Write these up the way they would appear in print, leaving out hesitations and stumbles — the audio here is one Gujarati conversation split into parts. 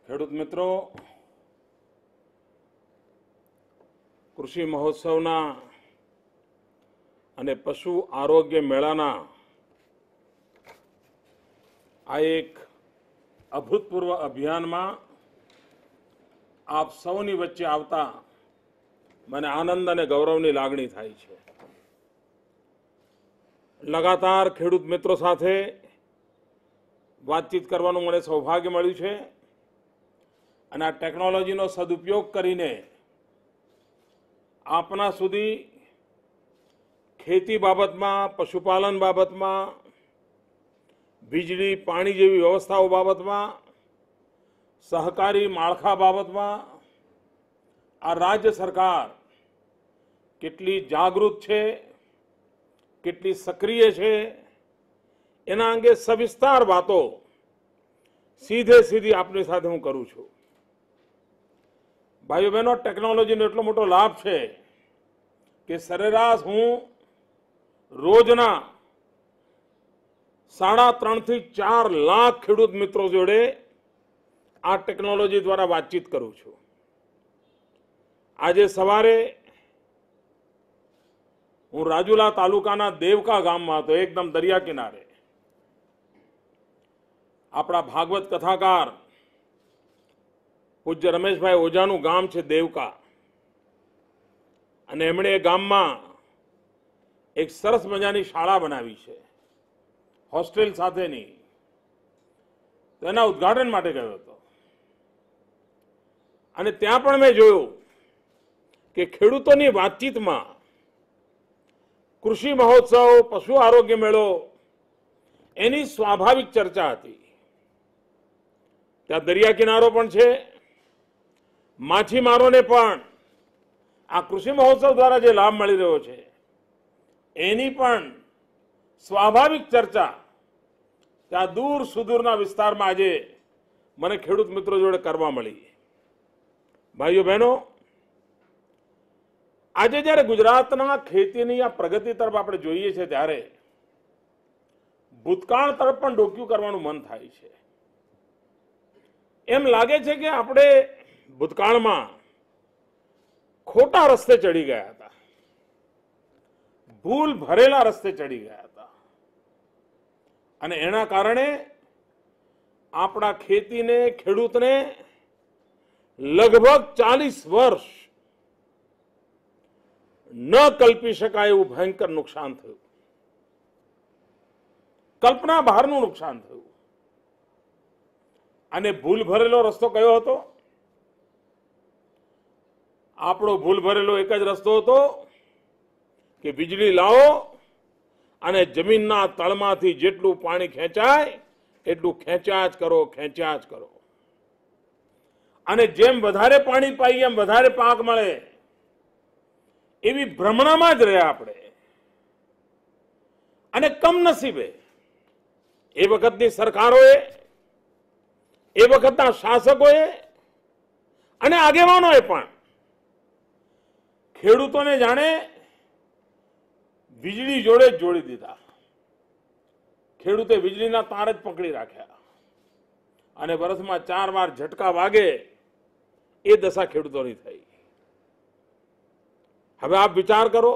ખેડૂત મિત્રો, કૃષિ મહોત્સવના અને પશુ આરોગ્ય મેળાના આ એક અભૂતપૂર્વ અભિયાનમાં આપ સૌની વચ્ચે આવતા મને આનંદ અને ગૌરવની લાગણી થાય છે. લગાતાર ખેડૂત મિત્રો સાથે વાતચીત કરવાનું મને સૌભાગ્ય મળ્યું છે અને આ ટેકનોલોજીનો સદુપયોગ કરીને આપના સુધી ખેતી બાબતમાં, પશુપાલન બાબતમાં, વીજળી પાણી જેવી વ્યવસ્થાઓ બાબતમાં, સહકારી માળખા બાબતમાં આ રાજ્ય સરકાર કેટલી જાગૃત છે, કેટલી સક્રિય છે, એના અંગે સવિસ્તાર વાતો સીધી આપની સાથે હું કરું છું. ભાઈઓ બહેનો, ટેકનોલોજીનો એટલો મોટો લાભ છે કે સરેરાશ હું રોજના 3.5 થી 4 લાખ ખેડૂત મિત્રો જોડે આ ટેકનોલોજી દ્વારા વાતચીત કરું છું. આજે સવારે હું રાજુલા તાલુકાના દેવકા ગામમાં હતો, એકદમ દરિયા કિનારે. આપણા ભાગવત કથાકાર પૂજ્ય રમેશભાઈ ઓઝાનું ગામ છે દેવકા, અને એમણે એ ગામમાં એક સરસ મજાની શાળા બનાવી છે, હોસ્ટેલ સાથેની. તો એના ઉદ્ઘાટન માટે ગયો હતો અને ત્યાં પણ મેં જોયું કે ખેડૂતોની વાતચીતમાં કૃષિ મહોત્સવ, પશુ આરોગ્ય મેળો એની સ્વાભાવિક ચર્ચા હતી. ત્યાં દરિયા કિનારો પણ છે, માછીમારોને પણ આ કૃષિ મહોત્સવ દ્વારા જે લાભ મળી રહ્યો છે એની પણ સ્વાભાવિક ચર્ચા ત્યાં દૂર સુદૂરના વિસ્તારમાં આજે મને ખેડૂત મિત્રો જોડે કરવા મળી. ભાઈઓ બહેનો, આજે જ્યારે ગુજરાતના ખેતીની આ પ્રગતિ તરફ આપણે જોઈએ છીએ ત્યારે ભૂતકાળ તરફ પણ ડોક્યું કરવાનું મન થાય છે. એમ લાગે છે કે આપણે ભૂતકાળમાં ખોટા રસ્તે ચડી ગયા હતા, ભૂલ ભરેલા રસ્તે ચડી ગયા હતા, અને એના કારણે આપણા ખેતીને, ખેડૂતને લગભગ 40 વર્ષ ન કલ્પી શકાય એવું ભયંકર નુકસાન થયું, કલ્પના બહારનું નુકસાન થયું. અને ભૂલ ભરેલો રસ્તો કયો હતો? આપણો ભૂલ ભરેલો એક જ રસ્તો હતો કે વીજળી લાવો અને જમીનના તળમાંથી જેટલું પાણી ખેંચાય એટલું ખેંચ્યા જ કરો, ખેંચ્યા જ કરો. અને જેમ વધારે પાણી પાઈએ એમ વધારે પાક મળે એવી ભ્રમણામાં જ રહ્યા આપણે. અને કમનસીબે એ વખતની સરકારોએ, એ વખતના શાસકોએ અને આગેવાનોએ પણ ખેડૂતોને જાણે વીજળી જોડે જ જોડી દીધા. ખેડૂતે વીજળીના તાર જ પકડી રાખ્યા અને વર્ષમાં 4 વાર ઝટકા વાગે એ દશા ખેડૂતોની થઈ. હવે આપ વિચાર કરો,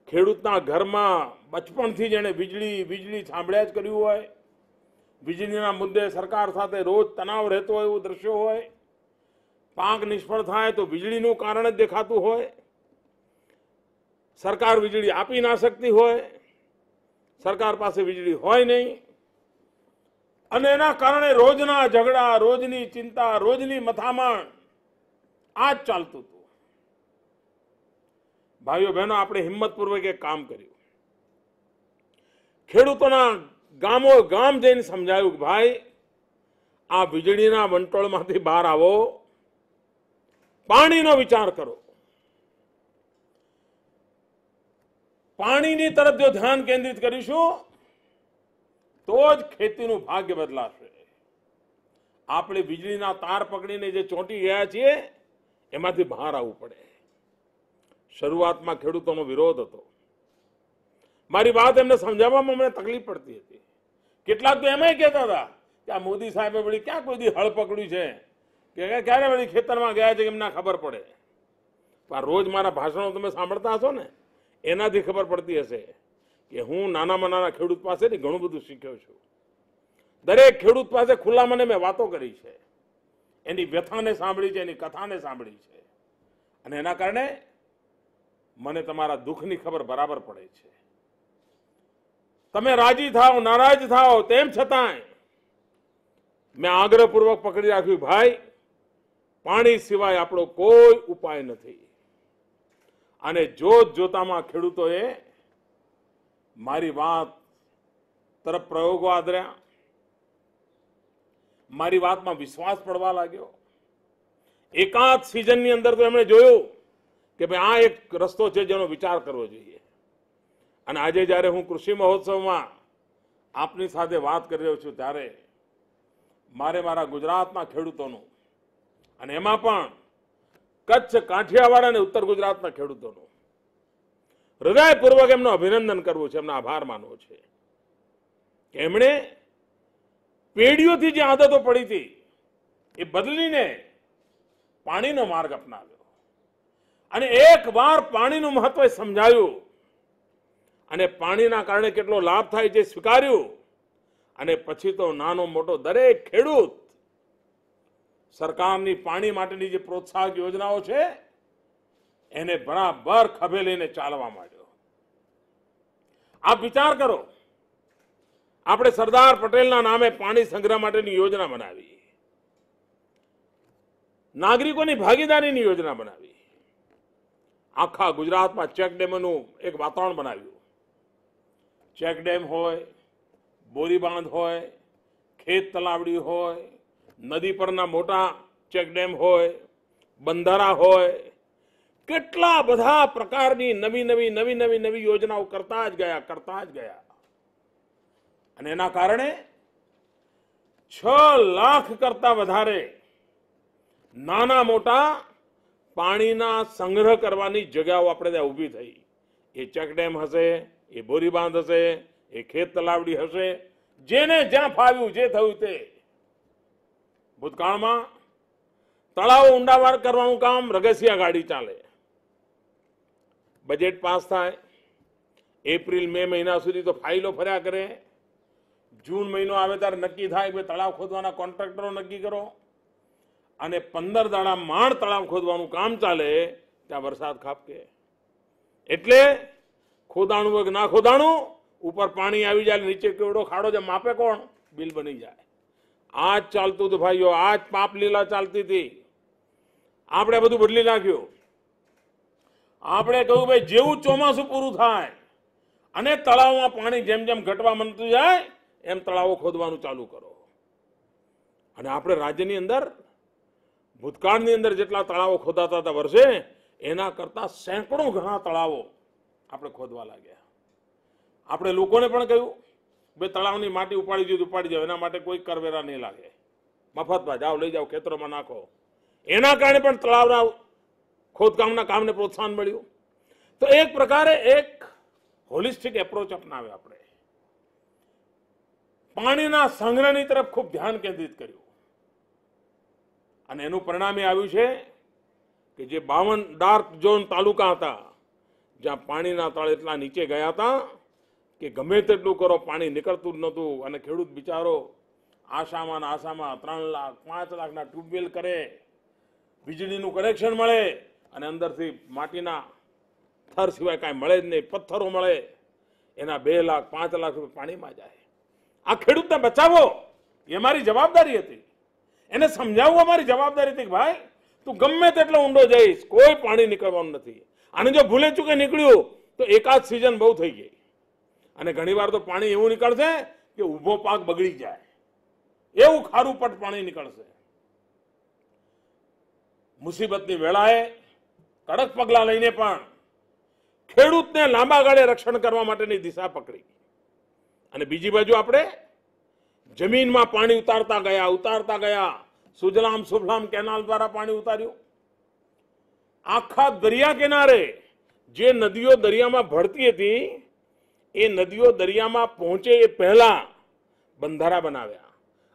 ખેડૂતના ઘરમાં બચપણથી જેણે વીજળી સાંભળ્યા જ કર્યું હોય, વીજળીના મુદ્દે સરકાર સાથે રોજ તણાવ રહેતો હોય એવું દ્રશ્યો હોય, પાક નિષ્ફળ થાય તો વીજળીનું કારણ જ દેખાતું હોય, સરકાર વીજળી આપી ના શકતી હોય, સરકાર પાસે વીજળી હોય નહીં, અને એના કારણે રોજના ઝઘડા, રોજની ચિંતા, રોજની મથામણ આ જ ચાલતું હતું. ભાઈઓ બહેનો, આપણે હિંમતપૂર્વક એક કામ કર્યું. ખેડૂતોના ગામો ગામ જઈને સમજાયું કે ભાઈ, આ વીજળીના વંટોળમાંથી બહાર આવો, પાણીનો વિચાર કરો. પાણીની તરફ જો ધ્યાન કેન્દ્રિત કરીશું તો જ ખેતીનું ભાગ્ય બદલાશે. આપણે વીજળીના તાર પકડીને જે ચોંટી ગયા છીએ એમાંથી બહાર આવવું પડે. શરૂઆતમાં ખેડૂતોનો વિરોધ હતો. મારી વાત એમને સમજાવવામાં મને તકલીફ પડતી હતી. કેટલાક તો એમાંય કહેતા હતા કે આ મોદી સાહેબે વળી ક્યાં કોઈ દી હળ પકડ્યું છે કે ક્યારે વળી ખેતરમાં ગયા છે કે એમને ખબર પડે. પણ રોજ મારા ભાષણો તમે સાંભળતા હશો ને, એનાથી ખબર પડતી હશે કે હું નાનામાં નાના ખેડૂત પાસેથી ઘણું બધું શીખ્યો છું. દરેક ખેડૂત પાસે ખુલ્લા મને મેં વાતો કરી છે, એની વ્યથાને સાંભળી છે, એની કથાને સાંભળી છે, અને એના કારણે મને તમારા દુઃખની ખબર બરાબર પડે છે. તમે રાજી થાઓ, નારાજ થાઓ, તેમ છતાંય મેં આગ્રહપૂર્વક પકડી રાખ્યું, ભાઈ પાણી સિવાય આપણો કોઈ ઉપાય નથી. અને જોત જોતામાં ખેડૂતોએ મારી વાત તરફ પ્રયોગો આદર્યા, મારી વાતમાં વિશ્વાસ પડવા લાગ્યો. એકાદ સિઝનની અંદર તો એમણે જોયું કે ભાઈ આ એક રસ્તો છે જેનો વિચાર કરવો જોઈએ. અને આજે જ્યારે હું કૃષિ મહોત્સવમાં આપની સાથે વાત કરી રહ્યો છું ત્યારે મારે મારા ગુજરાતના ખેડૂતોનું, અને એમાં પણ કચ્છ, કાઠિયાવાડ અને ઉત્તર ગુજરાતના ખેડૂતોનું હૃદયપૂર્વક એમનું અભિનંદન કરવું છે, એમનો આભાર માનવો છે કે એમણે પેઢીઓથી જે આદતો પડી હતી એ બદલીને પાણીનો માર્ગ અપનાવ્યો, અને એક વાર પાણીનું મહત્વ સમજાયું, અને પાણીના કારણે કેટલો લાભ થાય છે સ્વીકાર્યું, અને પછી તો નાનો મોટો દરેક ખેડૂત સરકારની પાણી માટેની જે પ્રોત્સાહક યોજનાઓ છે એને બરાબર ખભે લઈને ચાલવા માંડ્યો. આપ વિચાર કરો, આપણે સરદાર પટેલના નામે પાણી સંગ્રહ માટેની યોજના બનાવી, નાગરિકોની ભાગીદારીની યોજના બનાવી, આખા ગુજરાતમાં ચેક ડેમોનું એક વાતાવરણ બનાવ્યું. ચેક ડેમ હોય, બોરીબાંધ હોય, ખેત તલાવડી હોય, નદી પરના મોટા ચેક ડેમ હોય, બંધારા હોય, કેટલા બધા પ્રકારની નવી યોજનાઓ કરતા જ ગયા. અને એના કારણે 6 લાખ કરતા વધારે નાના મોટા પાણીના સંગ્રહ કરવાની જગ્યાઓ આપણે ત્યાં ઊભી થઈ. એ ચેક ડેમ હશે, એ બોરીબાંધ હશે, એ ખેત તલાવડી હશે, જેને જ્યાં ફાવ્યું જે થયું તે. ભૂતકાળમાં તળાવો ઊંડાવાર કરવાનું કામ રગસિયા ગાડી ચાલે. બજેટ પાસ થાય, એપ્રિલ મે મહિના સુધી તો ફાઇલો ફર્યા કરે. જૂન મહિનો આવે ત્યારે નક્કી થાય કે તળાવ ખોદવાના કોન્ટ્રાક્ટરો નક્કી કરો, અને 15 દાડા માંડ તળાવ ખોદવાનું કામ ચાલે ત્યાં વરસાદ ખાબકે. એટલે ખોદાણું હોય કે ના ખોદાણું, ઉપર પાણી આવી જાય, નીચે કેવડો ખાડો છે માપે કોણ? બિલ બની જાય. આ જ ચાલતું હતું ભાઈઓ, આ જ પાપ લીલા ચાલતી હતી. આપણે બધું બદલી નાખ્યું. આપણે કહ્યું ભાઈ જેવું ચોમાસું પૂરું થાય અને તળાવમાં પાણી જેમ જેમ ઘટવા માંડતું જાય એમ તળાવો ખોદવાનું ચાલુ કરો. અને આપણે રાજ્યની અંદર ભૂતકાળની અંદર જેટલા તળાવો ખોદાતા હતા વર્ષે, એના કરતા સેંકડો ઘણા તળાવો આપણે ખોદવા લાગ્યા. આપણે લોકોને પણ કહ્યું ભાઈ તળાવની માટી ઉપાડી જાવ, એના માટે કોઈ કરવેરા નહીં લાગે, મફતમાં જાઓ, લઈ જાઓ, ખેતરોમાં નાખો. એના કારણે પણ તળાવના ખોદકામના કામને પ્રોત્સાહન મળ્યું. તો એક પ્રકારે એક હોલિસ્ટિક એપ્રોચ અપનાવ્યો. આપણે પાણીના સંગ્રહની તરફ ખૂબ ધ્યાન કેન્દ્રિત કર્યું, અને એનું પરિણામ એ આવ્યું છે કે જે 52 ડાર્ક ઝોન તાલુકા હતા, જ્યાં પાણીના તળ એટલા નીચે ગયા હતા કે ગમે તેટલું કરો પાણી નીકળતું જ નહોતું, અને ખેડૂત બિચારો આશામાં 3 લાખ 5 લાખના ટ્યુબવેલ કરે, વીજળીનું કનેક્શન મળે, અને અંદરથી માટીના થર સિવાય કાંઈ મળે જ નહીં, પથ્થરો મળે, એના 2 લાખ 5 લાખ રૂપિયા પાણીમાં જાય. આ ખેડૂતને બચાવો એ મારી જવાબદારી હતી. એને સમજાવવું અમારી જવાબદારી હતી કે ભાઈ તું ગમે તેટલો ઊંડો જઈશ, કોઈ પાણી નીકળવાનું નથી. અને જો ભૂલે ચૂકે નીકળ્યું તો એકાદ સિઝન બહુ થઈ ગઈ, અને ઘણીવાર તો પાણી એવું નીકળશે કે ઊભો પાક બગડી જાય, એવું ખારું પટ પાણી નીકળશે. મુસીબતની વેળાએ કડક પગલાં લઈને પણ ખેડૂતને લાંબા ગાળે રક્ષણ કરવા માટેની દિશા પકડી. અને બીજી બાજુ આપણે જમીનમાં પાણી ઉતારતા ગયા. સુજલામ સુફલામ કેનાલ દ્વારા પાણી ઉતાર્યું. આખા દરિયા કિનારે જે નદીઓ દરિયામાં ભળતી હતી એ નદીઓ દરિયામાં પહોંચે એ પહેલા બંધારા બનાવ્યા,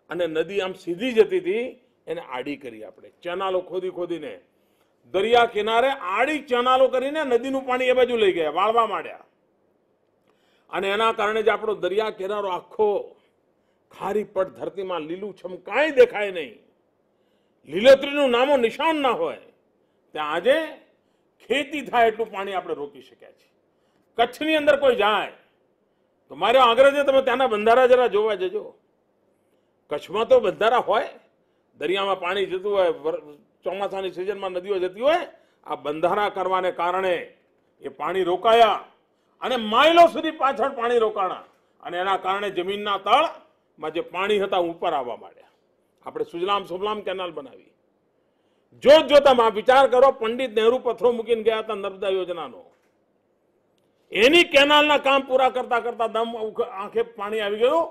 અને નદી આમ સીધી જતી હતી એને આડી કરી. આપણે ચેનાલો ખોદી ખોદીને દરિયા કિનારે આડી ચેનાલો કરીને નદીનું પાણી એ બાજુ લઈ ગયા, વાળવા માંડ્યા. અને એના કારણે જ આપણો દરિયા કિનારો આખો ખારી પડ ધરતીમાં લીલુંછમ કાંઈ દેખાય નહીં, લીલોતરીનું નામો નિશાન ના હોય. ત્યાં આજે ખેતી થાય એટલું પાણી આપણે રોકી શક્યા છીએ. કચ્છની અંદર કોઈ જાય તો મારો આગ્રહ છે, તમે ત્યાંના બંધારા જરા જોવા જજો. કચ્છમાં તો બંધારા હોય, દરિયામાં પાણી જતું હોય, ચોમાસાની સિઝનમાં નદીઓ જતી હોય. આ બંધારા કરવાને કારણે એ પાણી રોકાયા અને માઇલો સુધી પાછળ પાણી રોકાણા અને એના કારણે જમીનના તળમાં જે પાણી હતા ઉપર આવવા માંડ્યા. આપણે સુજલામ સુફલામ કેનાલ બનાવી. જોતામાં વિચાર કરો, પંડિત નહેરુ પથ્થરો મૂકીને ગયા હતા નર્મદા યોજનાનો. એની કેનાલના કામ પૂરા કરતા કરતા દમ આંખે પાણી આવી ગયું.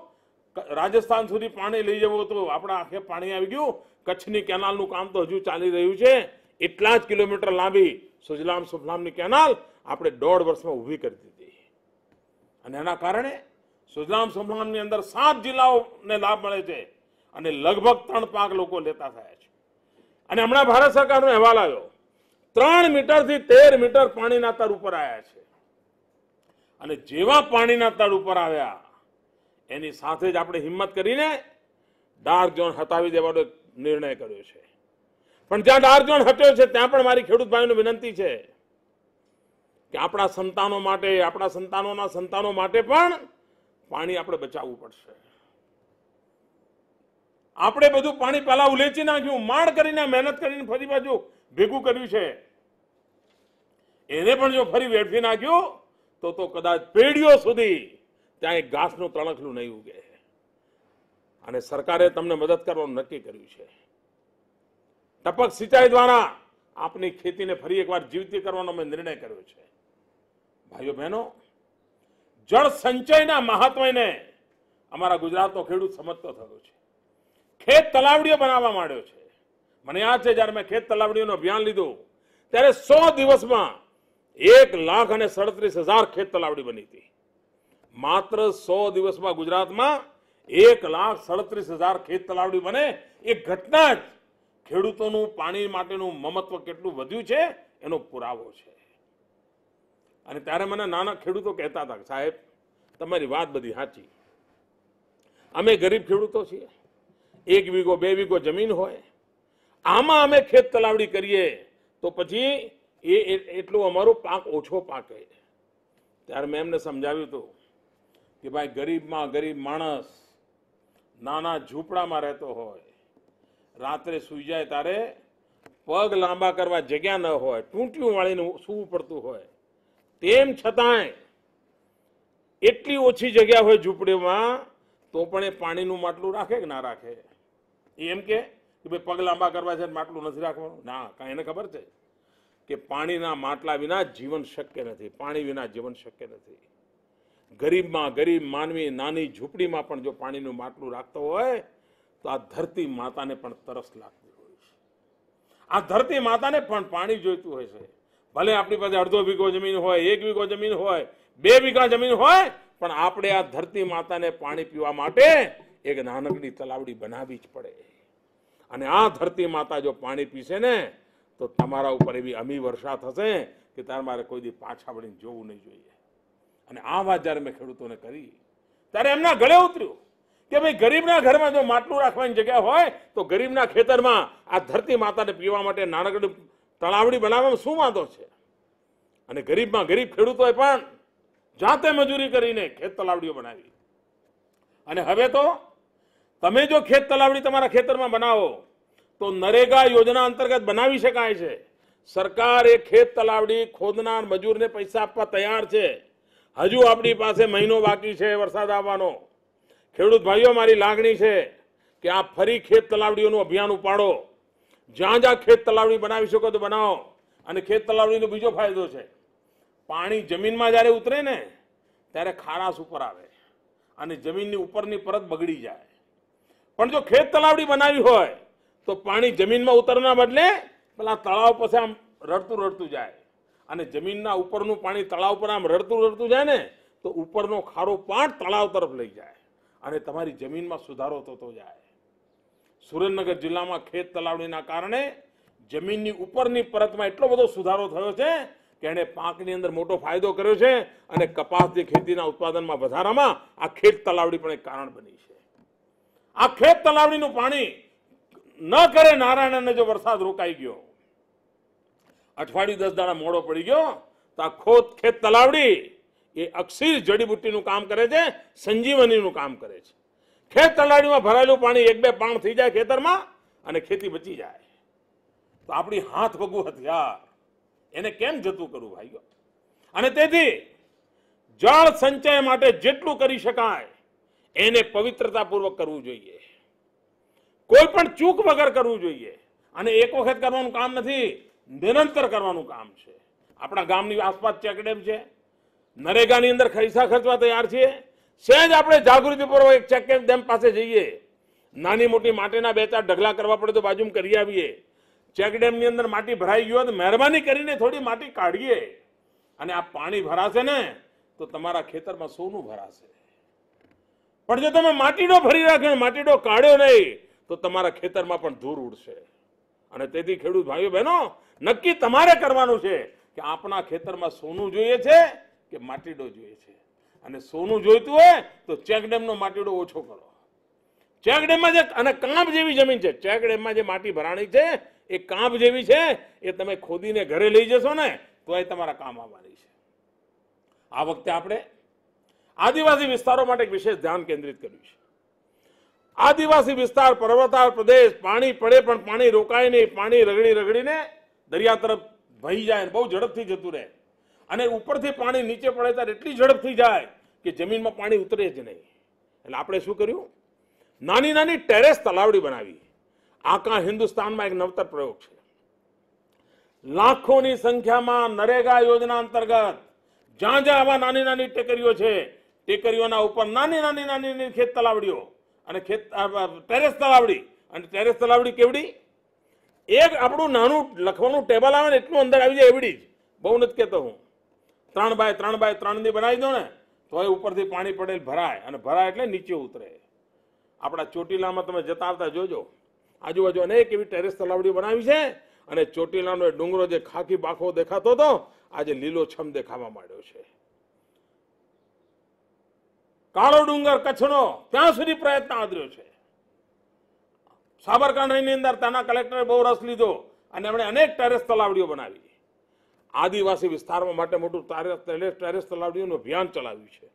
રાજસ્થાન સુધી પાણી લઈ જવું હતું, આપણા આંખે પાણી આવી ગયું. કચ્છની કેનાલનું કામ તો હજુ ચાલી રહ્યું છે. એટલા જ કિલોમીટર લાંબી સુજલામ સુફલામની કેનાલ આપણે 1.5 વર્ષમાં ઊભી કરી દીધી. અને એના કારણે સુજલામ સુફલામની અંદર 7 જિલ્લાઓને લાભ મળે છે અને લગભગ 3 પાક લોકો લેતા થયા છે. અને હમણાં ભારત સરકારનો અહેવાલ આવ્યો, 3 મીટરથી 13 મીટર પાણીના તળ ઉપર આવ્યા છે. અને જેવા પાણીના તળ ઉપર આવ્યા એની સાથે જ આપણે હિંમત કરીને ડાર્ક ઝોન હટાવી દેવાનો નિર્ણય કર્યો છે. પણ જ્યાં ડાર્ક ઝોન હટ્યો છે ત્યાં પણ મારી ખેડૂત ભાઈઓને વિનંતી છે કે આપણા સંતાનો માટે, આપણા સંતાનોના સંતાનો માટે પણ પાણી આપણે બચાવવું પડશે. આપણે બધું પાણી પહેલા ઉલેચી નાખ્યું, માણ કરીને મહેનત કરીને ફરી બાજુ ભેગું કર્યું છે. એને પણ જો ફરી વેડફી નાખ્યું તો કદાચ પેઢીઓ સુધી ત્યાં એક ઘાસનું તણખલું નહીં ઉગે. અને સરકારે તમને મદદ કરવાનું નક્કી કર્યું છે. ટપક સિંચાઈ દ્વારા આપની ખેતીને ફરી એકવાર જીવતી કરવાનો મેં નિર્ણય કર્યો છે. ભાઈઓ બહેનો, જળ સંચયના મહત્વને અમારા ગુજરાતનો ખેડૂત સમજતો થયો છે. ખેત તલાવડીઓ બનાવવા માંડ્યો છે. મને યાદ છે જ્યારે મેં ખેત તલાવડીઓનું અભિયાન લીધું ત્યારે 100 દિવસમાં 1,37,000 ખેત તલાવડી બની હતી. માત્ર 100 દિવસમાં ગુજરાતમાં 1,37,000 ખેત તલાવડી બને એ ઘટના જ ખેડૂતોનું પાણી માટેનું મમત્વ કેટલું વધ્યું છે એનો પુરાવો છે. અને ત્યારે મને નાના ખેડૂતો કહેતા હતા, સાહેબ તમારી વાત બધી સાચી, અમે ગરીબ ખેડૂતો છીએ, 1 વીઘો 2 વીઘો જમીન હોય, આમાં અમે ખેત તલાવડી કરીએ તો પછી એટલો અમારો પાક ઓછો પાકે. ત્યારે મેં એમને સમજાવ્યું હતું કે ભાઈ, ગરીબમાં ગરીબ માણસ નાના ઝૂંપડામાં રહેતો હોય, રાત્રે સૂઈ જાય ત્યારે પગ લાંબા કરવા જગ્યા ન હોય, ટૂંટિયું વાળીને સૂવું પડતું હોય, તેમ છતાંય એટલી ઓછી જગ્યા હોય ઝૂંપડીમાં તો પણ એ પાણીનું માટલું રાખે કે ના રાખે? એમ કે ભાઈ પગ લાંબા કરવા છે માટલું નથી રાખવાનું? ના, કાંઈ એને ખબર છે કે પાણીના માટલા વિના જીવન શક્ય નથી, પાણી વિના જીવન શક્ય નથી. ગરીબમાં ગરીબ માનવી નાની ઝૂંપડીમાં પણ જો પાણીનું માટલું રાખતો હોય તો આ ધરતી માતાને પણ તરસ લાગતી હોય છે. આ ધરતી માતાને પણ પાણી જોઈતું હોય છે. ભલે આપણી પાસે 1/2 વીઘો જમીન હોય, 1 વીઘો જમીન હોય, 2 વીઘા જમીન હોય, પણ આપણે આ ધરતી માતાને પાણી પીવા માટે એક નાનકડી તલાવડી બનાવવી જ પડે. અને આ ધરતી માતા જો પાણી પીશે ને તો તમારા ઉપર એવી અમી વર્ષા થશે કે તમારે કોઈ દી પાછા વળીને જોવું નહીં જોઈએ. અને આ વાત જ્યારે મેં ખેડૂતોને કરી ત્યારે એમના ગળે ઉતર્યું કે ભાઈ, ગરીબના ઘરમાં જો માટલું રાખવાની જગ્યા હોય તો ગરીબના ખેતરમાં આ ધરતી માતાને પીવા માટે નાનકડી તળાવડી બનાવવામાં શું વાંધો છે? અને ગરીબમાં ગરીબ ખેડૂતોએ પણ જાતે મજૂરી કરીને ખેત તલાવડીઓ બનાવી. અને હવે તો તમે જો ખેત તલાવડી તમારા ખેતરમાં બનાવો તો નરેગા યોજના અંતર્ગત બનાવી શકાય છે. સરકાર એ ખેત તલાવડી ખોદનાર મજૂરને પૈસા આપવા તૈયાર છે. હજુ આપણી પાસે મહિનો બાકી છે વરસાદ આવવાનો. ખેડૂત ભાઈઓ, મારી લાગણી છે કે આ ફરી ખેત તલાવડીઓનું અભિયાન ઉપાડો. જ્યાં જ્યાં ખેત તલાવડી બનાવી શકો તો બનાવો. અને ખેત તલાવડીનો બીજો ફાયદો છે, પાણી જમીનમાં જ્યારે ઉતરે ને ત્યારે ખારાશ ઉપર આવે અને જમીનની ઉપરની પરત બગડી જાય. પણ જો ખેત તલાવડી બનાવી હોય તો પાણી જમીનમાં ઉતરના બદલે પેલા તળાવ પાસે આમ રડતું રડતું જાય અને જમીનના ઉપરનું પાણી તળાવ પર આમ રડતું રડતું જાય ને તો ઉપરનો ખારો પાટ તળાવ તરફ લઈ જાય અને તમારી જમીનમાં સુધારો થતો જાય. સુરેન્દ્રનગર જિલ્લામાં ખેત તલાવડીના કારણે જમીનની ઉપરની પરતમાં એટલો બધો સુધારો થયો છે કે એને પાકની અંદર મોટો ફાયદો કર્યો છે અને કપાસની ખેતીના ઉત્પાદનમાં વધારામાં આ ખેત તલાવડી પણ એક કારણ બની છે. આ ખેત તલાવડીનું પાણી ન કરે નારાયણ અને જો વરસાદ રોકાઈ ગયો, અઠવાડિયું 10 દાડા મોડો પડી ગયો, તો આ ખેત તલાવડી એ અક્ષીર જડીબુટ્ટીનું કામ કરે છે, સંજીવનીનું કામ કરે છે. ખેત તલાવડીમાં ભરાયેલું પાણી 1-2 પાણ થઈ જાય ખેતરમાં અને ખેતી બચી જાય. તો આપણી હાથ પગું હથિયાર એને કેમ જતું કરવું ભાઈઓ? અને તેથી જળ સંચય માટે જેટલું કરી શકાય એને પવિત્રતાપૂર્વક કરવું જોઈએ, કોઈ પણ ચૂક વગર કરવું જોઈએ. અને એક વખત કરવાનું કામ નથી, નિરંતર કરવાનું કામ છે. આપણા ગામની આસપાસ ચેકડેમ છે, નરેગાની અંદર પૈસા ખર્ચવા તૈયાર છીએ. સહેજ આપણે જાગૃતિપૂર્વક એક ચેકડેમ પાસે જઈએ, નાની મોટી માટીના 2-4 ઢગલા કરવા પડે તો બાજુમાં કરી આવીએ. ચેકડેમની અંદર માટી ભરાઈ ગયો તો મહેરબાની કરીને થોડી માટી કાઢીએ, અને આ પાણી ભરાશે ને તો તમારા ખેતરમાં સોનું ભરાશે. પણ જો તમે માટીડો ભરી રાખ્યો, માટીડો કાઢ્યો નહીં, તો તમારા ખેતરમાં પણ ધૂળ ઉડશે. અને તેથી ખેડૂત ભાઈઓ બહેનો, નક્કી તમારે કરવાનું છે કે આપણા ખેતરમાં સોનું જોઈએ છે કે માટીડો જોઈએ છે. અને સોનું જોઈતું હોય તો ચેકડેમનો માટીડો ઓછો કરો. ચેકડેમમાં જે અને કાંપ જેવી જમીન છે, ચેકડેમમાં જે માટી ભરાણી છે એ કાંપ જેવી છે, એ તમે ખોદીને ઘરે લઈ જશો ને તો એ તમારા કામ આવવાની છે. આ વખતે આપણે આદિવાસી વિસ્તારો માટે એક વિશેષ ધ્યાન કેન્દ્રિત કર્યું છે. આદિવાસી વિસ્તાર, પર્વતાળ પ્રદેશ, પાણી પડે પણ પાણી રોકાય નહીં, પાણી રગડીને દરિયા તરફ વહી જાય, બહુ ઝડપથી જતું રહે. અને ઉપરથી પાણી નીચે પડે ત્યારે એટલી ઝડપથી જાય કે જમીનમાં પાણી ઉતરે જ નહીં. એટલે આપણે શું કર્યું? નાની નાની ટેરેસ તલાવડી બનાવી. આખા હિન્દુસ્તાનમાં એક નવતર પ્રયોગ છે. લાખોની સંખ્યામાં નરેગા યોજના અંતર્ગત જ્યાં જ્યાં આવા નાની નાની ટેકરીઓ છે, ટેકરીઓના ઉપર નાની ખેત તલાવડીઓ અને ટેરેસ તલાવડી. અને ટેરેસ તલાવડી કેવડી? એક આપણું નાનું લખવાનું ટેબલ આવે ને એટલું અંદર આવી જાય એવડી જ. બહુ નથી કહેતો હું, 3x3x3 ની બનાવી દો ને તો એ ઉપરથી પાણી પડેલ ભરાય, અને ભરાય એટલે નીચે ઉતરે. આપણા ચોટીલામાં તમે જતા આવતા જોજો, આજુબાજુ અનેક એવી ટેરેસ તલાવડીઓ બનાવી છે. અને ચોટીલાનો ડુંગરો જે ખાખી બાખો દેખાતો હતો, આજે લીલોછમ દેખાવા માંડ્યો છે. કાળો ડુંગર કચ્છનો ત્યાં સુધી પ્રયત્ન આદર્યો છે. સાબરકાંઠાની અંદર ત્યાંના કલેક્ટરે બહુ રસ લીધો અને એમણે અનેક ટેરેસ તલાવડીઓ બનાવી. આદિવાસી વિસ્તારમાં માટે મોટું ટેરેસ તલાવડીઓનું અભિયાન ચલાવ્યું છે.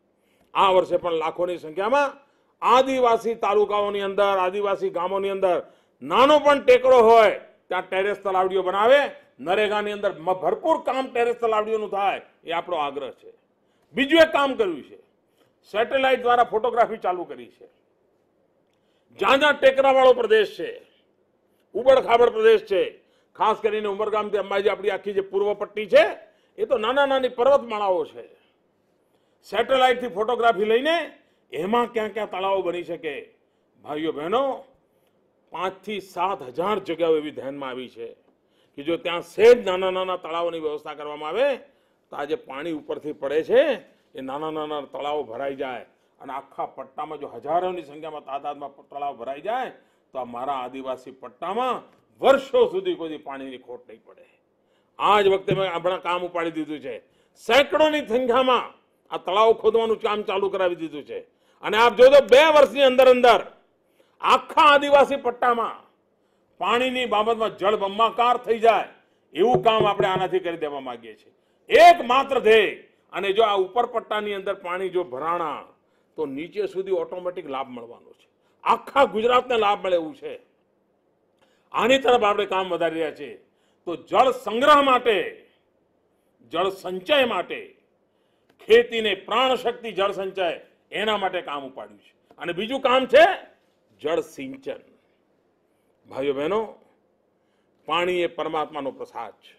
આ વર્ષે પણ લાખોની સંખ્યામાં આદિવાસી તાલુકાઓની અંદર, આદિવાસી ગામોની અંદર નાનો પણ ટેકરો હોય ત્યાં ટેરેસ તલાવડીઓ બનાવે. નરેગાની અંદર ભરપૂર કામ ટેરેસ તલાવડીઓનું થાય એ આપણો આગ્રહ છે. બીજું એક કામ કર્યું છે, સેટેલાઇટ દ્વારા ફોટોગ્રાફી ચાલુ કરી છે. જ્યાં જ્યાં ટેકરાવાળો પ્રદેશ છે, ઉબડ-ખાબડ પ્રદેશ છે, ખાસ કરીને ઉમરગામથી અંબાજી આપણી આખી જે પૂર્વ પટ્ટી છે એ તો નાની પર્વતમાળાઓ છે. સેટેલાઇટથી ફોટોગ્રાફી લઈને એમાં ક્યાં ક્યાં તળાવો બની શકે, ભાઈઓ બહેનો 5 થી 7 હજાર જગ્યાઓ એવી ધ્યાનમાં આવી છે કે જો ત્યાં સહેજ નાના તળાવોની વ્યવસ્થા કરવામાં આવે તો આજે પાણી ઉપરથી પડે છે એ નાના તળાવો ભરાઈ જાય. અને આખા પટ્ટામાં જો હજારોની સંખ્યામાં તાદાદમાં તળાવ ભરાઈ જાય તો આ મારા આદિવાસી પટ્ટામાં વર્ષો સુધી કોઈ પાણીની ખોટ નહીં પડે. આ જ વખતે મેં આપણા કામ ઉપાડી દીધું છે. સેંકડોની સંખ્યામાં આ તળાવ ખોદવાનું કામ ચાલુ કરાવી દીધું છે. અને આપ જોજો 2 વર્ષની અંદર આખા આદિવાસી પટ્ટામાં પાણીની બાબતમાં જળબંબાકાર થઈ જાય એવું કામ આપણે આનાથી કરી દેવા માંગીએ છીએ. એક માત્ર ધ્યેય. અને જો આ ઉપર પટ્ટાની અંદર પાણી જો ભરાણા તો નીચે સુધી ઓટોમેટિક લાભ મળવાનો છે. આખા ગુજરાતને લાભ મળે એવું છે. આની તરફ આપણે કામ વધારી રહ્યા છીએ. તો જળ સંગ્રહ માટે, જળ સંચય માટે, ખેતીને પ્રાણ શક્તિ જળ સંચય એના માટે કામ ઉપાડ્યું છે. અને બીજું કામ છે જળ સિંચન. ભાઈઓ બહેનો, પાણી એ પરમાત્માનો પ્રસાદ છે.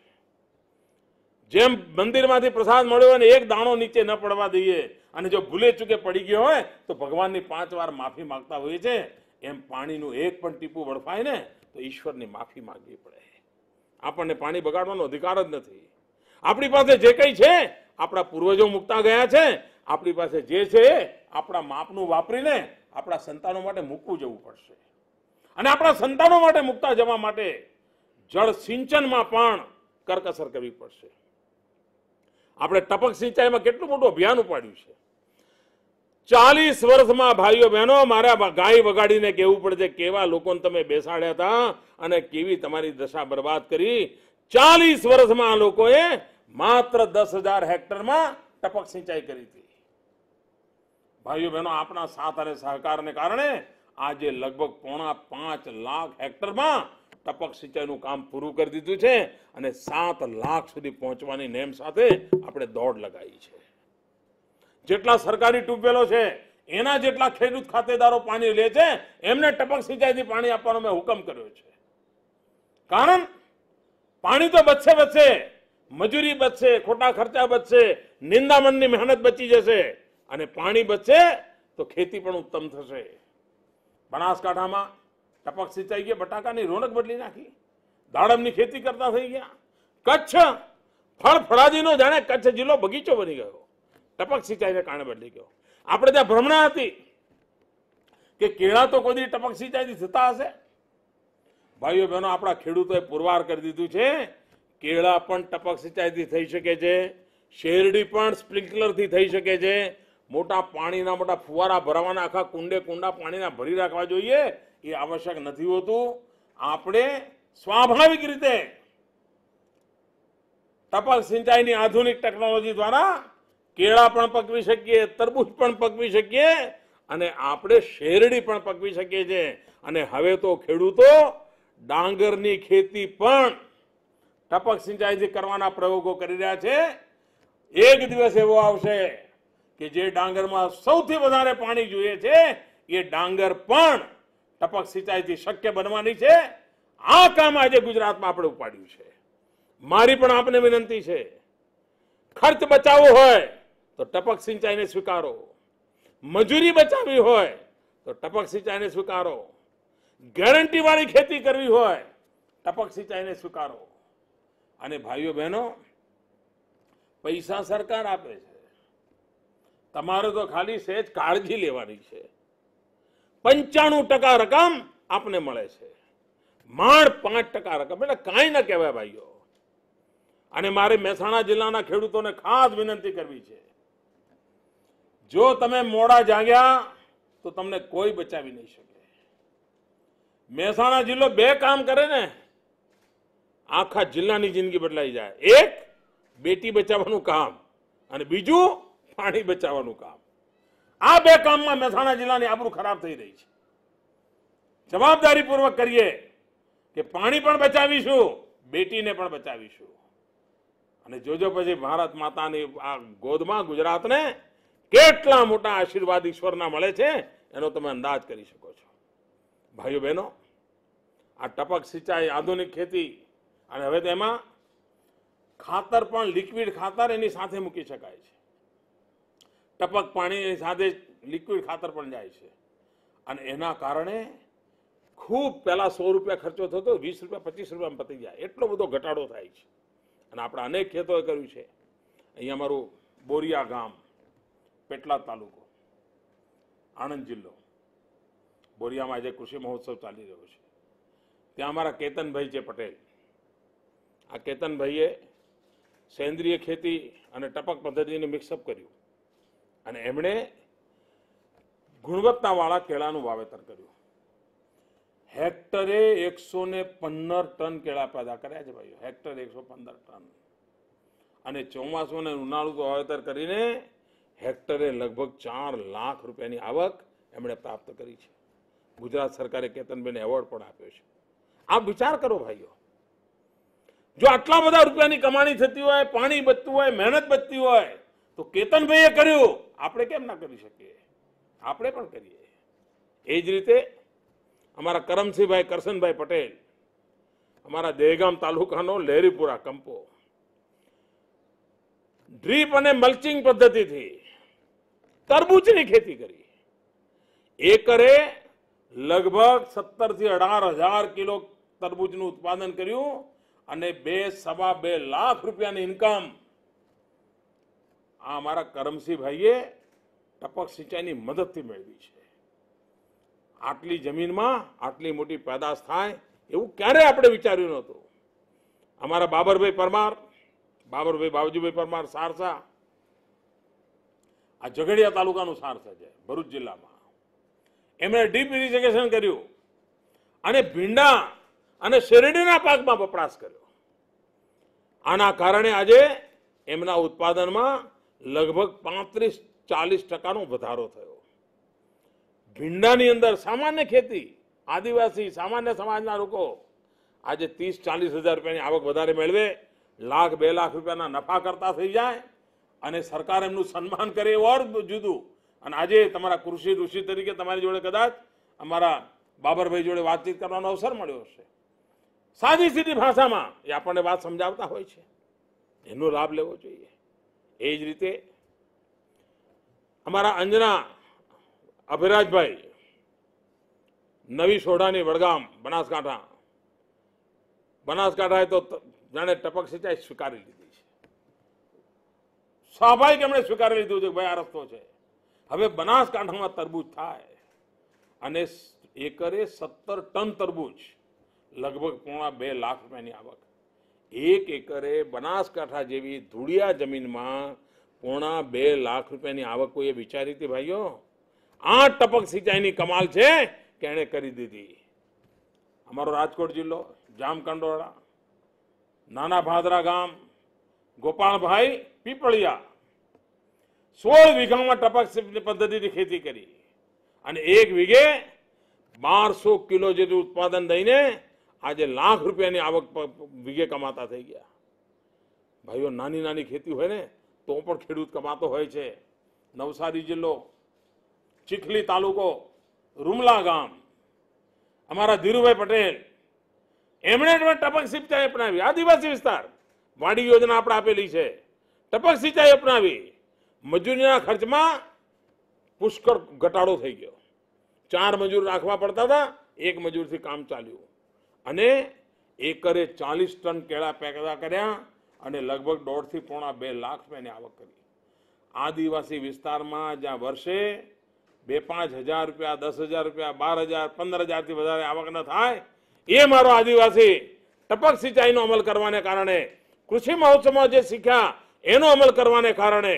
જેમ મંદિરમાંથી પ્રસાદ મળ્યો અને એક દાણો નીચે ન પડવા દઈએ અને જો ભૂલે ચૂકે પડી ગયો હોય તો ભગવાનની 5 વાર માફી માંગતા હોઈએ છે, એમ પાણીનું એક પણ ટીપું વળફાય ને તો ઈશ્વરની માફી માંગવી પડે. આપણને પાણી બગાડવાનો અધિકાર જ નથી. આપણી પાસે જે કંઈ છે આપણા પૂર્વજો મૂકતા ગયા છે. આપણી પાસે જે છે આપણા માપનું વાપરીને આપણા સંતાનો માટે મૂકવું જવું પડશે. અને આપણા સંતાનો માટે મુકતા જવા માટે જળ સિંચનમાં પણ કરકસર કરવી પડશે. આપણે ટપક સિંચાઈમાં કેટલું મોટું અભિયાન ઉપાડ્યું છે. 40 વર્ષમાં ભાઈઓ બહેનો મારા ગાય વગાડીને કહેવું પડશે કેવા લોકોને તમે બેસાડ્યા હતા અને કેવી તમારી દશા બરબાદ કરી. 40 વર્ષમાં આ લોકોએ માત્ર 10,000 હેક્ટરમાં ટપક સિંચાઈ કરી હતી. ભાઈઓ બહેનો આપણા સાથ અને સહકારને કારણે આજે લગભગ 5.5 લાખ હેક્ટરમાં ટપક સિંચાઈનું કામ પૂરું કરી દીધું છે અને 7 લાખ સુધી પહોંચવાની નેમ સાથે આપણે દોડ લગાવી છે. જેટલા સરકારી ટ્યુબવેલો છે એના જેટલા ખેડૂત ખાતેદારો પાણી લે છે એમને ટપક સિંચાઈથી પાણી આપવાનો મેં હુકમ કર્યો છે. કારણ પાણી તો બચશે, મજૂરી બચશે, ખોટા ખર્ચા બચશે, નિંદામણની મહેનત બચી જશે અને પાણી બચશે તો ખેતી પણ ઉત્તમ થશે. બનાસકાંઠામાં ટપક સિંચાઈ ગયા, બટાકાની રોનક બદલી નાખી, દાડમની ખેતી કરતા થઈ ગયા. કચ્છ ફળફળાદીનો જાણે કચ્છ જિલ્લો બગીચો બની ગયો, ટપક સિંચાઈને કારણે બદલી ગયો. આપણે ત્યાં ભ્રમણા હતી કે કેળા તો કોઈ ટપક સિંચાઈથી થતા હશે. ભાઈઓ બહેનો આપણા ખેડૂતોએ પુરવાર કરી દીધું છે કેળા પણ ટપક સિંચાઈથી થઈ શકે છે, શેરડી પણ સ્પ્રિંકલરથી થઈ શકે છે. મોટા પાણીના મોટા ફુવારા ભરવાના, આખા કુંડા પાણીના ભરી રાખવા જોઈએ એ આવશ્યક નથી હોતું. આપણે સ્વાભાવિક રીતે ટપક સિંચાઈની આધુનિક ટેકનોલોજી દ્વારા કેળા પણ પકવી શકીએ, તરબૂચ પણ પકવી શકીએ અને આપણે શેરડી પણ પકવી શકીએ છીએ. અને હવે તો ખેડૂતો ડાંગરની ખેતી પણ ટપક સિંચાઈથી કરવાના પ્રયોગો કરી રહ્યા છે. એક દિવસ એવો આવશે કે જે ડાંગરમાં સૌથી વધારે પાણી જોઈએ છે એ ડાંગર પણ ટપક સિંચાઈથી શક્ય બનવાની છે. આ કામ આજે ગુજરાતમાં આપણે ઉપાડ્યું છે. મારી પણ આપને વિનંતી છે, ખર્ચ બચાવવો હોય તો ટપક સિંચાઈને સ્વીકારો, મજૂરી બચાવવી હોય તો ટપક સિંચાઈને સ્વીકારો, ગેરંટી વાળી ખેતી કરવી હોય ટપક સિંચાઈને સ્વીકારો. અને ભાઈઓ બહેનો, પૈસા સરકાર આપે છે, તમારે તો ખાલી સહેજ કાળજી લેવાની છે. 95% રકમ આપને મળે છે, માંડ 5% રકમ એટલે કાંઈ ન કહેવાય ભાઈઓ. અને મારે મહેસાણા જિલ્લાના ખેડૂતોને ખાસ વિનંતી કરવી છે, જો તમે મોડા જાગ્યા તો તમને કોઈ બચાવી નહીં શકે. મહેસાણા જિલ્લો 2 કામ કરે ને આખા જિલ્લાની જિંદગી બદલાઈ જાય. એક બેટી બચાવવાનું કામ અને બીજું પાણી બચાવવાનું કામ. આ 2 કામમાં મહેસાણા જિલ્લાની આબરૂ ખરાબ થઈ રહી છે. જવાબદારીપૂર્વક કરીએ કે પાણી પણ બચાવીશું, બેટીને પણ બચાવીશું. અને જોજો પછી ભારત માતાની આ ગોદમાં ગુજરાતને કેટલા મોટા આશીર્વાદ ઈશ્વરના મળે છે એનો તમે અંદાજ કરી શકો છો. ભાઈઓ બહેનો, આ ટપક સિંચાઈ, આધુનિક ખેતી અને હવે તેમાં ખાતર પણ લિક્વિડ ખાતર એની સાથે મૂકી શકાય છે. ટપક પાણીની સાથે લિક્વિડ ખાતર પણ જાય છે અને એના કારણે ખૂબ પહેલા 100 રૂપિયા ખર્ચો થતો 20 રૂપિયા 25 રૂપિયામાં પતી જાય, એટલો બધો ઘટાડો થાય છે. અને આપણે અનેક ખેતોએ કર્યું છે. અહીંયા અમારું બોરિયા ગામ, પેટલાદ તાલુકો, આણંદ જિલ્લો, બોરિયામાં આજે કૃષિ મહોત્સવ ચાલી રહ્યો છે. ત્યાં અમારા કેતનભાઈ છે પટેલ. આ કેતનભાઈએ સેન્દ્રિય ખેતી અને ટપક પદ્ધતિને મિક્સઅપ કર્યું અને એમણે ગુણવત્તાવાળા કેળાનું વાવેતર કર્યું. હેક્ટરે 115 ટન કેળા પેદા કર્યા છે ભાઈઓ, હેક્ટરે 115 ટન. અને ચોમાસું અને ઉનાળુ વાવેતર કરીને હેક્ટરે લગભગ 4 લાખ રૂપિયાની આવક એમણે પ્રાપ્ત કરી છે. ગુજરાત સરકારે કેતનભાઈને એવોર્ડ પણ આપ્યો છે. આપ વિચાર કરો ભાઈઓ, જો આટલા બધા રૂપિયાની કમાણી થતી હોય, પાણી બચતું હોય, મહેનત બચતી હોય તો કેતનભાઈએ કર્યું, આપણે કેમ ના કરી શકીએ? આપણે પણ કરીએ. એ જ રીતે અમારા કરમસિંહભાઈ કરશનભાઈ પટેલ, અમારા દહેગામ તાલુકાનો લહેરીપુરા કંપો, ડ્રીપ અને મલ્ચિંગ પદ્ધતિથી તરબૂચની ખેતી કરી. એકરે લગભગ 17 થી 18,000 કિલો તરબૂચનું ઉત્પાદન કર્યું અને 2-2.5 લાખ રૂપિયાની ઇન્કમ આ અમારા કરમસિંહભાઈએ ટપક સિંચાઈની મદદથી મેળવી છે. આટલી જમીનમાં આટલી મોટી પેદાશ થાય એવું ક્યારે આપણે વિચાર્યું નહોતું. અમારા બાબરભાઈ પરમાર, બાબરભાઈ બાવજીભાઈ પરમાર સારસા, આ ઝઘડિયા તાલુકાનું સારસા છે ભરૂચ જિલ્લામાં, એમણે ડીપ ઇરિગેશન કર્યું અને ભીંડા અને શેરડીના પાકમાં વપરાશ કર્યો. આના કારણે આજે એમના ઉત્પાદનમાં લગભગ 35-40% વધારો થયો. ભીંડાની અંદર સામાન્ય ખેતી, આદિવાસી સામાન્ય સમાજના લોકો આજે 30-40 હજાર રૂપિયાની આવક વધારે મેળવે, 1,00,000-2 લાખ રૂપિયાના નફા કરતા થઈ જાય અને સરકાર એમનું સન્માન કરે એવું જુદું. અને આજે તમારા કૃષિ ઋષિ તરીકે તમારી જોડે કદાચ અમારા બાબરભાઈ જોડે વાતચીત કરવાનો અવસર મળ્યો હશે. સાદી સીધી ભાષામાં એ આપણને વાત સમજાવતા હોય છે, એનો લાભ લેવો જોઈએ. એ જ રીતે અમારા અંજના અભિરાજભાઈ, નવી સોઢાની વડગામ, બનાસકાંઠાએ તો જાણે ટપક સિંચાઈ સ્વીકારી લીધી છે. સ્વાભાવિક એમણે સ્વીકારી લીધું છે કે ભાઈ આ રસ્તો છે. હવે બનાસકાંઠામાં તરબૂચ થાય અને એકરે 17 ટન તરબૂચ, લગભગ 1.25 લાખ રૂપિયાની આવક. 1 એકરે બનાસકાંઠા જેવી ધૂળિયા જમીનમાં 1.25 લાખ રૂપિયાની આવક કોઈએ વિચારી હતી ભાઈઓ? આ ટપક સિંચાઈની કમાલ છે કે એણે કરી દીધી. અમારો રાજકોટ જિલ્લો, જામકંડોળા, નાના ભાદરા ગામ, ગોપાલભાઈ પીપળિયા 16 વીઘામાં ટપક પદ્ધતિથી ખેતી કરી અને 1 વીઘે 1200 કિલો જેટલું ઉત્પાદન દઈને આજે લાખ રૂપિયાની આવક વીઘે કમાતા થઈ ગયા. ભાઈઓ, નાની નાની ખેતી હોય ને તો પણ ખેડૂત કમાતો હોય છે. નવસારી જિલ્લો, ચીખલી તાલુકો, રૂમલા ગામ, અમારા ધીરુભાઈ પટેલ, એમણે ટપક સિંચાઈ અપનાવી. આદિવાસી વિસ્તાર, વાડી યોજના આપણે આપેલી છે, ટપક સિંચાઈ અપનાવી. મજૂરીના ખર્ચમાં પુષ્કળ ઘટાડો થઈ ગયો. 4 મજૂર રાખવા પડતા હતા, 1 મજૂરથી કામ ચાલ્યું અને એકરે 40 ટન કેળા પેદા કર્યા અને લગભગ 1.5-2 લાખ રૂપિયાની આવક કરી. આદિવાસી વિસ્તારમાં જ્યાં વર્ષે 2-5 હજાર રૂપિયા, 10,000 રૂપિયા, 12,000, 15,000થી વધારે આવક ન થાય, એ મારો આદિવાસી ટપક સિંચાઈનો અમલ કરવાને કારણે, કૃષિ મહોત્સવમાં જે શીખ્યા એનો અમલ કરવાને કારણે,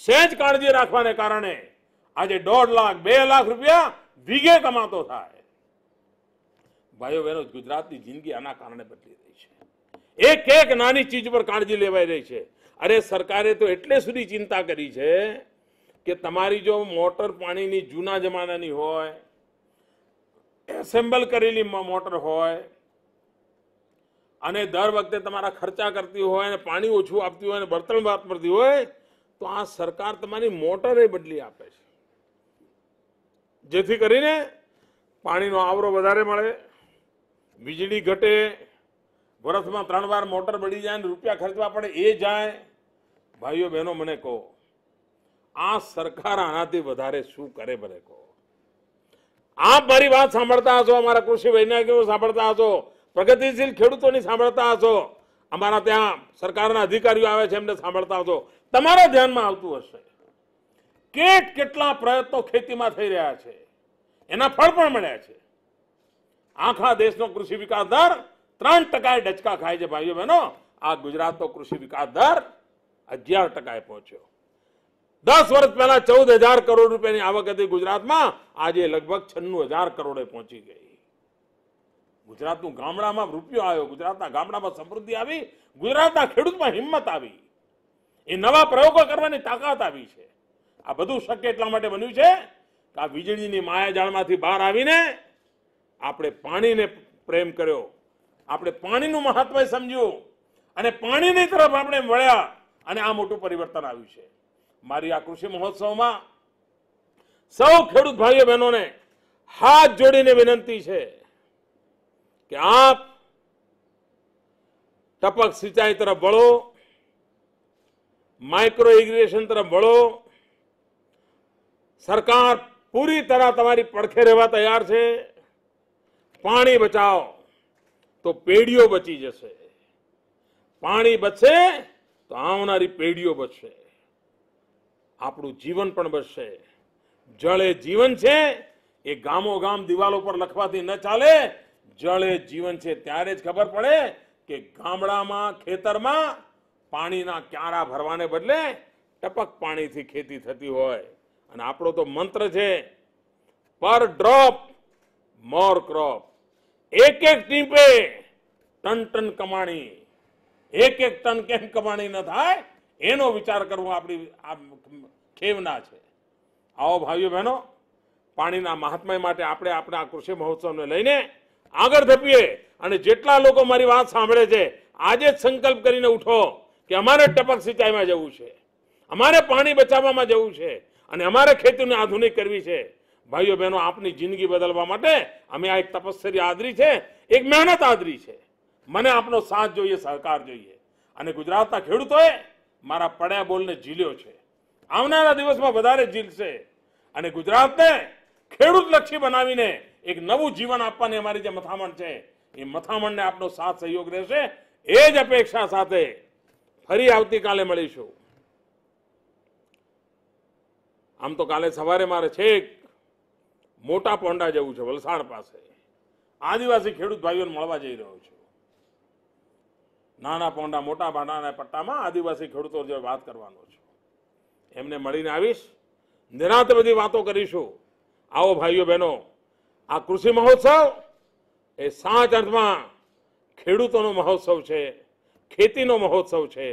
સહેજ કાળજી રાખવાને કારણે આજે 1.5 લાખ, 2 લાખ રૂપિયા વીઘે કમાતો થાય. ભાઈઓ બહેનો, ગુજરાતની જિંદગી આના કારણે બદલી રહી છે. એક નાની ચીજ પર કાળજી લેવાઈ રહી છે. અરે સરકારે તો એટલે સુધી ચિંતા કરી છે કે તમારી જો મોટર પાણીની જૂના જમાનાની હોય, એસેમ્બલ કરેલી મોટર હોય અને દર વખતે તમારા ખર્ચા કરતી હોય અને પાણી ઓછું આપતી હોય અને બળતણ વાપરતી હોય, તો આ સરકાર તમારી મોટરે બદલી આપે છે, જેથી કરીને પાણીનો આવરો વધારે મળે, વીજળી ઘટે, વર્ષમાં 3 વાર મોટર બળી જાય ને રૂપિયા ખર્ચવા પડે એ જાય. ભાઈઓ બહેનો, મને કહો, આ સરકાર આનાથી વધારે શું કરે? મને કહો. આપ મારી વાત સાંભળતા હશો, અમારા કૃષિ વૈજ્ઞાનિકો સાંભળતા હશો, પ્રગતિશીલ ખેડૂતોની સાંભળતા હશો, અમારા ત્યાં સરકારના અધિકારીઓ આવે છે એમને સાંભળતા હશો. તમારા ધ્યાનમાં આવતું હશે કેટલા પ્રયત્નો ખેતીમાં થઈ રહ્યા છે, એના ફળ પણ મળ્યા છે. આખા દેશનો કૃષિ વિકાસ દર 3% ડચકા ખાય છે. ભાઈઓ બહેનો, આ ગુજરાતનો કૃષિ વિકાસ દર 11% પહોંચ્યો. 10 વર્ષ પહેલા 14,000 કરોડ રૂપિયાની આવક હતી ગુજરાતમાં, આજે લગભગ 96,000 કરોડે પહોંચી ગઈ. ગુજરાતનું ગામડામાં રૂપિયો આવ્યો, ગુજરાતના ગામડામાં સમૃદ્ધિ આવી, ગુજરાતના ખેડૂતમાં હિંમત આવી, એ નવા પ્રયોગો કરવાની તાકાત આવી છે. આ બધું શક્ય એટલા માટે બન્યું છે કે આ વીજળીની માયાજાળમાંથી બહાર આવીને આપણે પાણીને પ્રેમ કર્યો, આપણે પાણીનું મહત્વ સમજ્યું અને પાણીની તરફ આપણે વળ્યા અને આ મોટું પરિવર્તન આવ્યું છે. મારી આ કૃષિ મહોત્સવમાં સૌ ખેડૂત ભાઈઓ બહેનોને હાથ જોડીને વિનંતી છે કે આપ ટપક સિંચાઈ તરફ વળો, માઇક્રો ઇરિગેશન તરફ વળો. સરકાર પૂરી तरह તમારી પડખે રહેવા તૈયાર છે. પાણી બચાવો તો પેઢીઓ બચી જશે, પાણી બચશે તો આવનારી પેઢીઓ બચશે, આપણું જીવન પણ બચશે. જળ એ જીવન છે, એ ગામો ગામ દિવાલો પર લખવાથી ન ચાલે. જળ એ જીવન છે ત્યારે જ ખબર પડે કે ગામડામાં ખેતરમાં પાણીના ક્યારા ભરવાને બદલે ટપક પાણીથી ખેતી થતી હોય. અને આપણો તો મંત્ર છે પર ડ્રોપ મોર ક્રોપ. એક એક ટીપે ટન ટન કમાણી. એક એક ટન કેમ કમાણી ન થાય એનો વિચાર કરવો આપણી ખેવના છે. આવો ભાઈઓ બહેનો, પાણીના મહાત્મ્ય માટે આપણે આપણા કૃષિ મહોત્સવને લઈને આગળ ધપીએ. અને જેટલા લોકો મારી વાત સાંભળે છે આજે જ સંકલ્પ કરીને ઉઠો કે અમારે ટપક સિંચાઈમાં જવું છે, અમારે પાણી બચાવવામાં જવું છે અને અમારે ખેતીને આધુનિક કરવી છે. ભાઈઓ બહેનો, આપની જિંદગી બદલવા માટે અમે આ એક તપસ્યા આદરી છે, એક મહેનત આદરી છે. મને આપનો સાથ જોઈએ, સહકાર જોઈએ. અને ગુજરાતના ખેડૂતોએ મારા પડ્યા બોલને ઝીલ્યો છે, આવનારા દિવસમાં વધારે ઝીલશે. અને ગુજરાતને ખેડૂત લક્ષી બનાવીને એક નવું જીવન આપવાની અમારી જે મથામણ છે એ મથામણને આપનો સાથ સહયોગ રહેશે. એ જ અપેક્ષા સાથે ફરી આવતીકાલે મળીશું. આમ તો કાલે સવારે મારે છેક મોટા પોંડા જવું છે, વલસાડ પાસે. આદિવાસી ખેડૂત ભાઈઓને મળવા જઈ રહ્યો છું. નાના પોંડા મોટા ભાડાના પટ્ટામાં આદિવાસી ખેડૂતો જે વાત કરવાનો છું, એમને મળીને આવીશ. નિરાંતે બધી વાતો કરીશું. આવો ભાઈઓ બહેનો, આ કૃષિ મહોત્સવ એ સાચ અર્થમાં ખેડૂતોનો મહોત્સવ છે, ખેતીનો મહોત્સવ છે.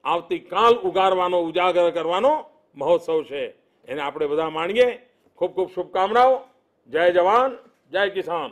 આવતીકાલ ઉગારવાનો, ઉજાગર કરવાનો મહોત્સવ છે. એને આપણે બધા માણીએ. ખૂબ ખૂબ શુભકામનાઓ. જય જવાન, જય કિસાન.